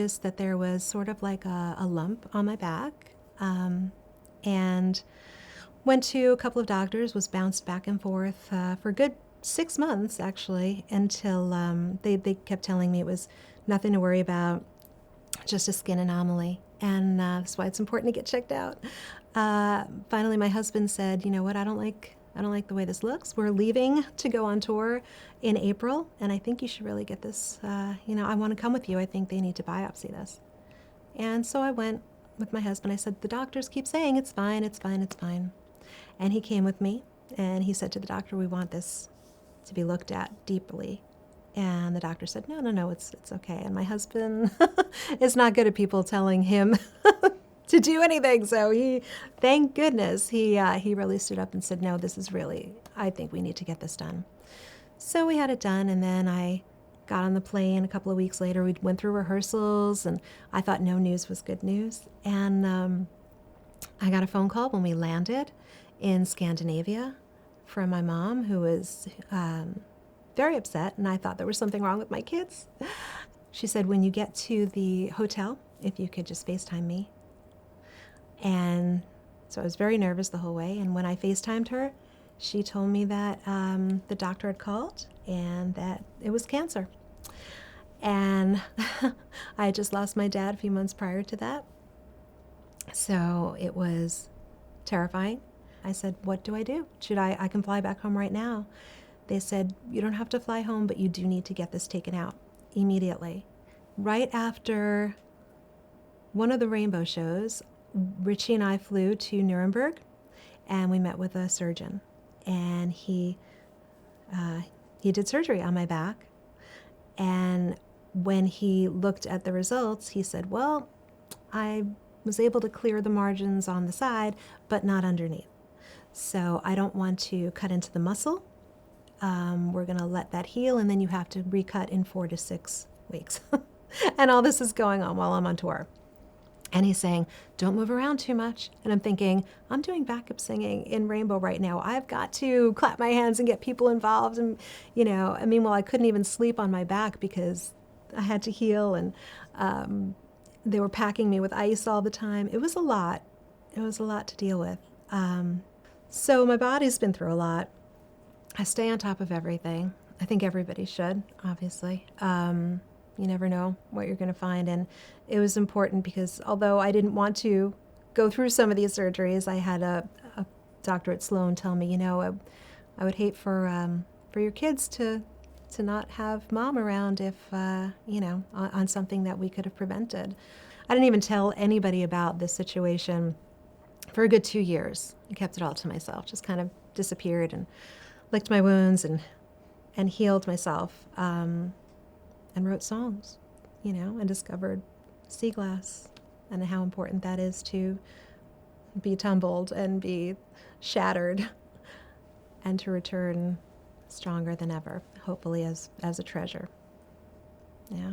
noticed that there was sort of like a lump on my back, and went to a couple of doctors, was bounced back and forth for a good 6 months, actually, until they kept telling me it was nothing to worry about, just a skin anomaly. And that's why it's important to get checked out. Finally, my husband said, you know what, I don't like the way this looks. We're leaving to go on tour in April, and I think you should really get this, I want to come with you. I think they need to biopsy this. And so I went with my husband. I said, the doctors keep saying it's fine, it's fine, it's fine. And he came with me, and he said to the doctor, we want this to be looked at deeply. And the doctor said, no, it's okay. And my husband is not good at people telling him to do anything. So thank goodness, he really stood up and said, no, this is really, I think we need to get this done. So we had it done, and then I got on the plane a couple of weeks later. We went through rehearsals, and I thought no news was good news. And I got a phone call when we landed in Scandinavia from my mom, who was very upset, and I thought there was something wrong with my kids. She said, when you get to the hotel, if you could just FaceTime me. And so I was very nervous the whole way, and when I FaceTimed her, she told me that the doctor had called and that it was cancer. And I had just lost my dad a few months prior to that, so it was terrifying. I said, what do I do? I can fly back home right now. They said, you don't have to fly home, but you do need to get this taken out immediately. Right after one of the Rainbow shows, Richie and I flew to Nuremberg, and we met with a surgeon. And he did surgery on my back. And when he looked at the results, he said, well, I was able to clear the margins on the side, but not underneath. So I don't want to cut into the muscle. We're going to let that heal, and then you have to recut in 4 to 6 weeks. And all this is going on while I'm on tour. And he's saying, don't move around too much. And I'm thinking, I'm doing backup singing in Rainbow right now. I've got to clap my hands and get people involved. And, meanwhile, I couldn't even sleep on my back because I had to heal, and they were packing me with ice all the time. It was a lot. It was a lot to deal with. So my body's been through a lot. I stay on top of everything. I think everybody should, obviously. You never know what you're going to find. And it was important because although I didn't want to go through some of these surgeries, I had a doctor at Sloan tell me, I would hate for your kids to not have mom around if, on something that we could have prevented. I didn't even tell anybody about this situation for a good 2 years. I kept it all to myself, just kind of disappeared and licked my wounds and healed myself, and wrote songs, and discovered sea glass and how important that is to be tumbled and be shattered and to return stronger than ever, hopefully as a treasure. Yeah.